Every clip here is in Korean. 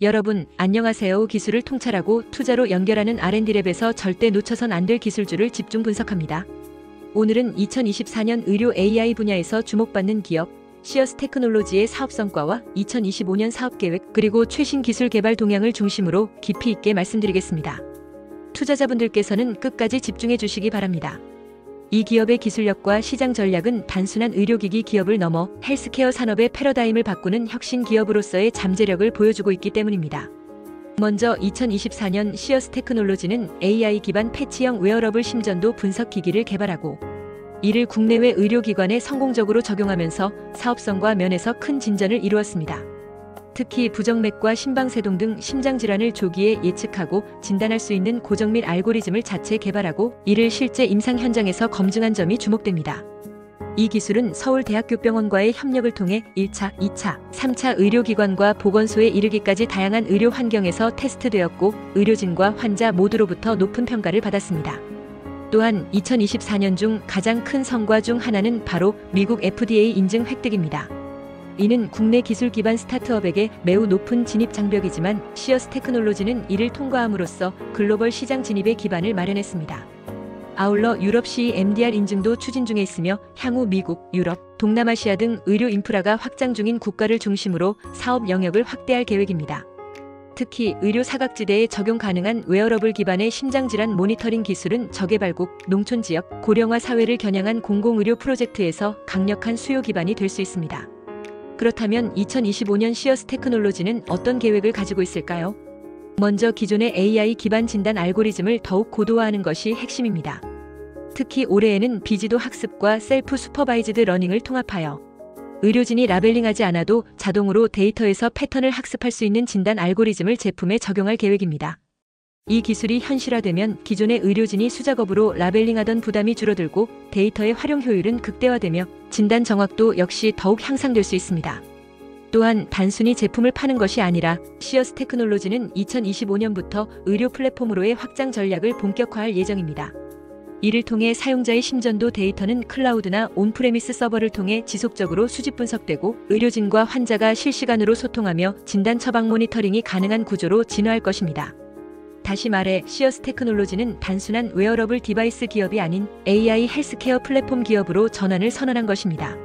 여러분, 안녕하세요. 기술을 통찰하고 투자로 연결하는 R&D랩에서 절대 놓쳐선 안 될 기술주를 집중 분석합니다. 오늘은 2024년 의료 AI 분야에서 주목받는 기업, 시어스 테크놀로지의 사업 성과와 2025년 사업 계획, 그리고 최신 기술 개발 동향을 중심으로 깊이 있게 말씀드리겠습니다. 투자자분들께서는 끝까지 집중해 주시기 바랍니다. 이 기업의 기술력과 시장 전략은 단순한 의료기기 기업을 넘어 헬스케어 산업의 패러다임을 바꾸는 혁신 기업으로서의 잠재력을 보여주고 있기 때문입니다. 먼저 2024년 시어스 테크놀로지는 AI 기반 패치형 웨어러블 심전도 분석 기기를 개발하고 이를 국내외 의료기관에 성공적으로 적용하면서 사업성과 면에서 큰 진전을 이루었습니다. 특히 부정맥과 심방세동 등 심장질환을 조기에 예측하고 진단할 수 있는 고정밀 알고리즘을 자체 개발하고 이를 실제 임상 현장에서 검증한 점이 주목됩니다. 이 기술은 서울대학교병원과의 협력을 통해 1차, 2차, 3차 의료기관과 보건소에 이르기까지 다양한 의료 환경에서 테스트되었고 의료진과 환자 모두로부터 높은 평가를 받았습니다. 또한 2024년 중 가장 큰 성과 중 하나는 바로 미국 FDA 인증 획득입니다. 이는 국내 기술 기반 스타트업에게 매우 높은 진입 장벽이지만 시어스 테크놀로지는 이를 통과함으로써 글로벌 시장 진입의 기반을 마련했습니다. 아울러 유럽 CE/MDR 인증도 추진 중에 있으며 향후 미국, 유럽, 동남아시아 등 의료 인프라가 확장 중인 국가를 중심으로 사업 영역을 확대할 계획입니다. 특히 의료 사각지대에 적용 가능한 웨어러블 기반의 심장질환 모니터링 기술은 저개발국, 농촌 지역, 고령화 사회를 겨냥한 공공의료 프로젝트에서 강력한 수요 기반이 될 수 있습니다. 그렇다면 2025년 시어스 테크놀로지는 어떤 계획을 가지고 있을까요? 먼저 기존의 AI 기반 진단 알고리즘을 더욱 고도화하는 것이 핵심입니다. 특히 올해에는 비지도 학습과 셀프 슈퍼바이즈드 러닝을 통합하여 의료진이 라벨링하지 않아도 자동으로 데이터에서 패턴을 학습할 수 있는 진단 알고리즘을 제품에 적용할 계획입니다. 이 기술이 현실화되면 기존의 의료진이 수작업으로 라벨링하던 부담이 줄어들고 데이터의 활용 효율은 극대화되며 진단 정확도 역시 더욱 향상될 수 있습니다. 또한 단순히 제품을 파는 것이 아니라 시어스 테크놀로지는 2025년부터 의료 플랫폼으로의 확장 전략을 본격화할 예정입니다. 이를 통해 사용자의 심전도 데이터는 클라우드나 온프레미스 서버를 통해 지속적으로 수집 분석되고 의료진과 환자가 실시간으로 소통하며 진단 처방 모니터링이 가능한 구조로 진화할 것입니다. 다시 말해 시어스 테크놀로지는 단순한 웨어러블 디바이스 기업이 아닌 AI 헬스케어 플랫폼 기업으로 전환을 선언한 것입니다.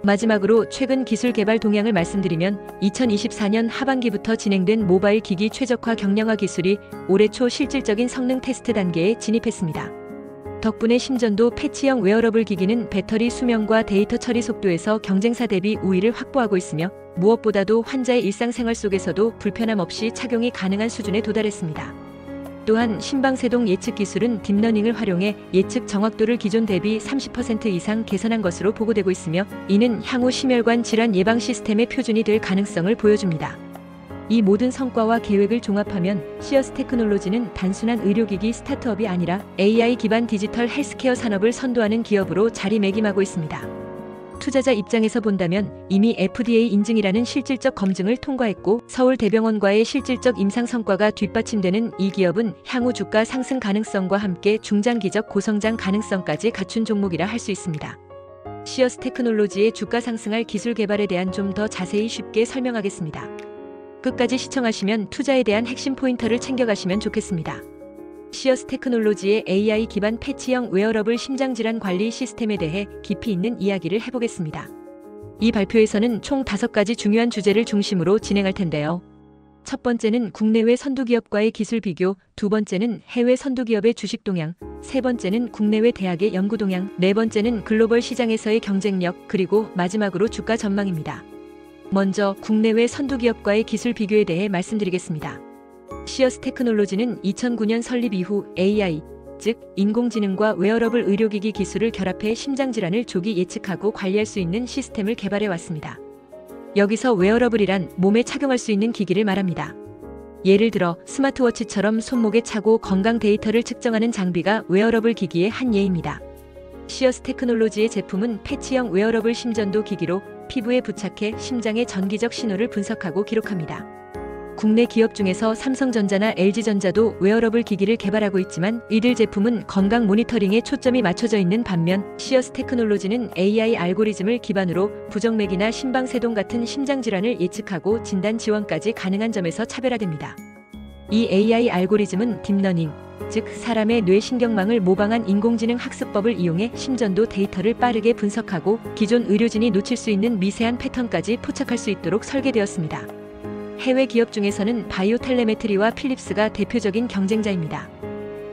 마지막으로 최근 기술 개발 동향을 말씀드리면 2024년 하반기부터 진행된 모바일 기기 최적화 경량화 기술이 올해 초 실질적인 성능 테스트 단계에 진입했습니다. 덕분에 심전도 패치형 웨어러블 기기는 배터리 수명과 데이터 처리 속도에서 경쟁사 대비 우위를 확보하고 있으며 무엇보다도 환자의 일상생활 속에서도 불편함 없이 착용이 가능한 수준에 도달했습니다. 또한 심방세동 예측 기술은 딥러닝을 활용해 예측 정확도를 기존 대비 30% 이상 개선한 것으로 보고되고 있으며 이는 향후 심혈관 질환 예방 시스템의 표준이 될 가능성을 보여줍니다. 이 모든 성과와 계획을 종합하면 시어스 테크놀로지는 단순한 의료기기 스타트업이 아니라 AI 기반 디지털 헬스케어 산업을 선도하는 기업으로 자리매김하고 있습니다. 투자자 입장에서 본다면 이미 FDA 인증이라는 실질적 검증을 통과했고 서울대병원과의 실질적 임상 성과가 뒷받침되는 이 기업은 향후 주가 상승 가능성과 함께 중장기적 고성장 가능성까지 갖춘 종목이라 할 수 있습니다. 시어스 테크놀로지의 주가 상승할 기술 개발에 대한 좀 더 자세히 쉽게 설명하겠습니다. 끝까지 시청하시면 투자에 대한 핵심 포인터를 챙겨가시면 좋겠습니다. 시어스 테크놀로지의 AI 기반 패치형 웨어러블 심장질환 관리 시스템에 대해 깊이 있는 이야기를 해보겠습니다. 이 발표에서는 총 5가지 중요한 주제를 중심으로 진행할 텐데요. 첫 번째는 국내외 선두기업과의 기술 비교, 두 번째는 해외 선두기업의 주식 동향, 세 번째는 국내외 대학의 연구 동향, 네 번째는 글로벌 시장에서의 경쟁력, 그리고 마지막으로 주가 전망입니다. 먼저 국내외 선두기업과의 기술 비교에 대해 말씀드리겠습니다. 시어스 테크놀로지는 2009년 설립 이후 AI, 즉 인공지능과 웨어러블 의료기기 기술을 결합해 심장질환을 조기 예측하고 관리할 수 있는 시스템을 개발해 왔습니다. 여기서 웨어러블이란 몸에 착용할 수 있는 기기를 말합니다. 예를 들어 스마트워치처럼 손목에 차고 건강 데이터를 측정하는 장비가 웨어러블 기기의 한 예입니다. 시어스 테크놀로지의 제품은 패치형 웨어러블 심전도 기기로 피부에 부착해 심장의 전기적 신호를 분석하고 기록합니다. 국내 기업 중에서 삼성전자나 LG전자도 웨어러블 기기를 개발하고 있지만 이들 제품은 건강 모니터링에 초점이 맞춰져 있는 반면 시어스 테크놀로지는 AI 알고리즘을 기반으로 부정맥이나 심방세동 같은 심장질환을 예측하고 진단 지원까지 가능한 점에서 차별화됩니다. 이 AI 알고리즘은 딥러닝, 즉 사람의 뇌신경망을 모방한 인공지능 학습법을 이용해 심전도 데이터를 빠르게 분석하고 기존 의료진이 놓칠 수 있는 미세한 패턴까지 포착할 수 있도록 설계되었습니다. 해외 기업 중에서는 바이오텔레메트리와 필립스가 대표적인 경쟁자입니다.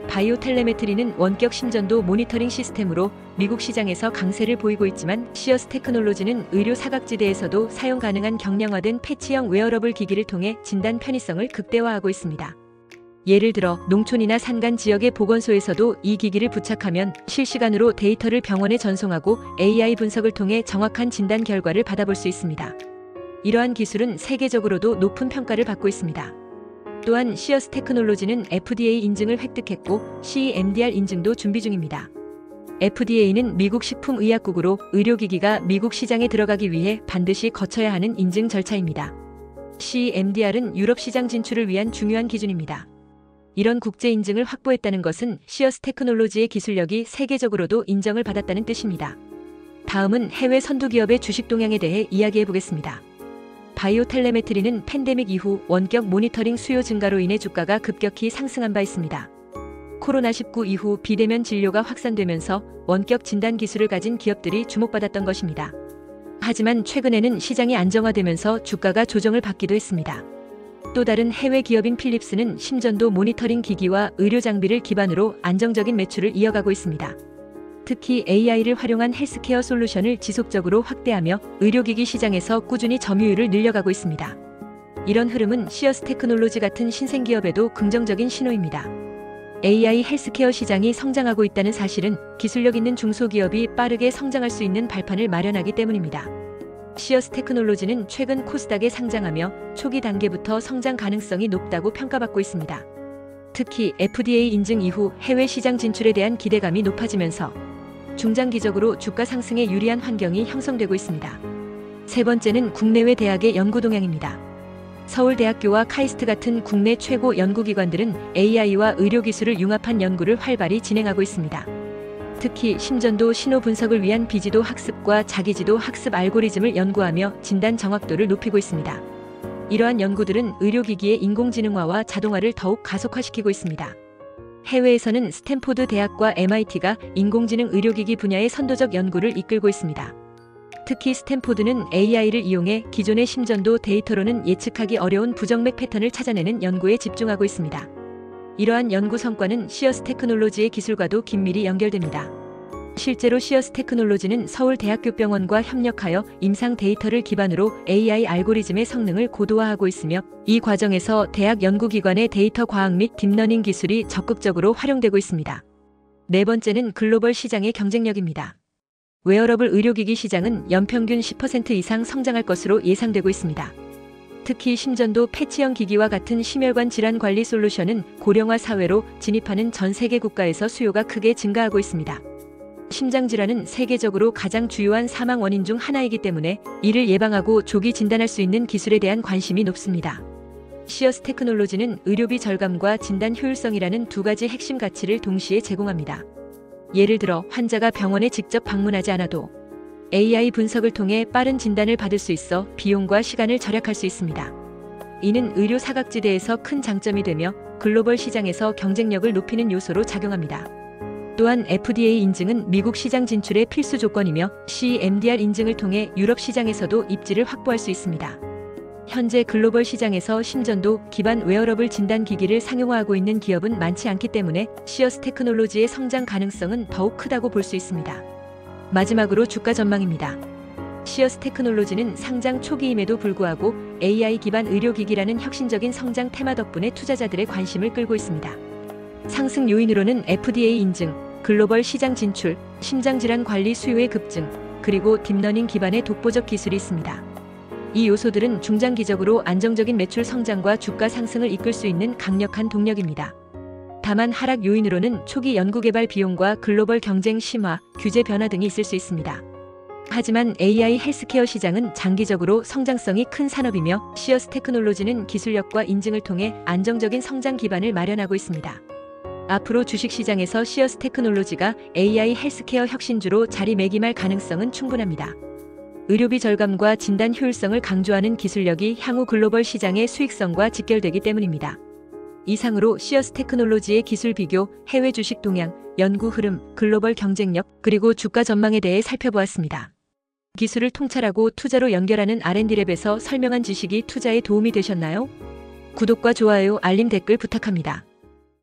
바이오텔레메트리는 원격 심전도 모니터링 시스템으로 미국 시장에서 강세를 보이고 있지만 시어스 테크놀로지는 의료 사각지대에서도 사용 가능한 경량화된 패치형 웨어러블 기기를 통해 진단 편의성을 극대화하고 있습니다. 예를 들어 농촌이나 산간 지역의 보건소에서도 이 기기를 부착하면 실시간으로 데이터를 병원에 전송하고 AI 분석을 통해 정확한 진단 결과를 받아볼 수 있습니다. 이러한 기술은 세계적으로도 높은 평가를 받고 있습니다. 또한 시어스 테크놀로지는 FDA 인증을 획득했고 CE/MDR 인증도 준비 중입니다. FDA는 미국 식품의약국으로 의료기기가 미국 시장에 들어가기 위해 반드시 거쳐야 하는 인증 절차입니다. CE/MDR은 유럽 시장 진출을 위한 중요한 기준입니다. 이런 국제 인증을 확보했다는 것은 시어스 테크놀로지의 기술력이 세계적으로도 인정을 받았다는 뜻입니다. 다음은 해외 선두 기업의 주식 동향에 대해 이야기해 보겠습니다. 바이오텔레메트리는 팬데믹 이후 원격 모니터링 수요 증가로 인해 주가가 급격히 상승한 바 있습니다. 코로나19 이후 비대면 진료가 확산되면서 원격 진단 기술을 가진 기업들이 주목받았던 것입니다. 하지만 최근에는 시장이 안정화되면서 주가가 조정을 받기도 했습니다. 또 다른 해외 기업인 필립스는 심전도 모니터링 기기와 의료 장비를 기반으로 안정적인 매출을 이어가고 있습니다. 특히 AI를 활용한 헬스케어 솔루션을 지속적으로 확대하며 의료기기 시장에서 꾸준히 점유율을 늘려가고 있습니다. 이런 흐름은 시어스 테크놀로지 같은 신생기업에도 긍정적인 신호입니다. AI 헬스케어 시장이 성장하고 있다는 사실은 기술력 있는 중소기업이 빠르게 성장할 수 있는 발판을 마련하기 때문입니다. 시어스 테크놀로지는 최근 코스닥에 상장하며 초기 단계부터 성장 가능성이 높다고 평가받고 있습니다. 특히 FDA 인증 이후 해외 시장 진출에 대한 기대감이 높아지면서 중장기적으로 주가 상승에 유리한 환경이 형성되고 있습니다. 세 번째는 국내외 대학의 연구 동향입니다. 서울대학교와 카이스트 같은 국내 최고 연구기관들은 AI와 의료기술을 융합한 연구를 활발히 진행하고 있습니다. 특히 심전도 신호 분석을 위한 비지도 학습과 자기지도 학습 알고리즘을 연구하며 진단 정확도를 높이고 있습니다. 이러한 연구들은 의료기기의 인공지능화와 자동화를 더욱 가속화시키고 있습니다. 해외에서는 스탠포드 대학과 MIT가 인공지능 의료기기 분야의 선도적 연구를 이끌고 있습니다. 특히 스탠포드는 AI를 이용해 기존의 심전도 데이터로는 예측하기 어려운 부정맥 패턴을 찾아내는 연구에 집중하고 있습니다. 이러한 연구 성과는 시어스 테크놀로지의 기술과도 긴밀히 연결됩니다. 실제로 시어스 테크놀로지는 서울대학교병원과 협력하여 임상 데이터를 기반으로 AI 알고리즘의 성능을 고도화하고 있으며 이 과정에서 대학 연구기관의 데이터 과학 및 딥러닝 기술이 적극적으로 활용되고 있습니다. 네 번째는 글로벌 시장의 경쟁력입니다. 웨어러블 의료기기 시장은 연평균 10% 이상 성장할 것으로 예상되고 있습니다. 특히 심전도 패치형 기기와 같은 심혈관 질환 관리 솔루션은 고령화 사회로 진입하는 전 세계 국가에서 수요가 크게 증가하고 있습니다. 심장질환은 세계적으로 가장 주요한 사망 원인 중 하나이기 때문에 이를 예방하고 조기 진단할 수 있는 기술에 대한 관심이 높습니다. 시어스 테크놀로지는 의료비 절감과 진단 효율성이라는 두 가지 핵심 가치를 동시에 제공합니다. 예를 들어 환자가 병원에 직접 방문하지 않아도 AI 분석을 통해 빠른 진단을 받을 수 있어 비용과 시간을 절약할 수 있습니다. 이는 의료 사각지대에서 큰 장점이 되며 글로벌 시장에서 경쟁력을 높이는 요소로 작용합니다. 또한 FDA 인증은 미국 시장 진출의 필수 조건이며 CE/MDR 인증을 통해 유럽 시장에서도 입지를 확보할 수 있습니다. 현재 글로벌 시장에서 심전도 기반 웨어러블 진단 기기를 상용화하고 있는 기업은 많지 않기 때문에 시어스 테크놀로지의 성장 가능성은 더욱 크다고 볼 수 있습니다. 마지막으로 주가 전망입니다. 시어스 테크놀로지는 상장 초기임에도 불구하고 AI 기반 의료기기라는 혁신적인 성장 테마 덕분에 투자자들의 관심을 끌고 있습니다. 상승 요인으로는 FDA 인증, 글로벌 시장 진출, 심장질환 관리 수요의 급증, 그리고 딥러닝 기반의 독보적 기술이 있습니다. 이 요소들은 중장기적으로 안정적인 매출 성장과 주가 상승을 이끌 수 있는 강력한 동력입니다. 다만 하락 요인으로는 초기 연구개발 비용과 글로벌 경쟁 심화, 규제 변화 등이 있을 수 있습니다. 하지만 AI 헬스케어 시장은 장기적으로 성장성이 큰 산업이며 시어스 테크놀로지는 기술력과 인증을 통해 안정적인 성장 기반을 마련하고 있습니다. 앞으로 주식시장에서 시어스 테크놀로지가 AI 헬스케어 혁신주로 자리매김할 가능성은 충분합니다. 의료비 절감과 진단 효율성을 강조하는 기술력이 향후 글로벌 시장의 수익성과 직결되기 때문입니다. 이상으로 시어스 테크놀로지의 기술 비교, 해외 주식 동향, 연구 흐름, 글로벌 경쟁력, 그리고 주가 전망에 대해 살펴보았습니다. 기술을 통찰하고 투자로 연결하는 R&D랩에서 설명한 지식이 투자에 도움이 되셨나요? 구독과 좋아요, 알림 댓글 부탁합니다.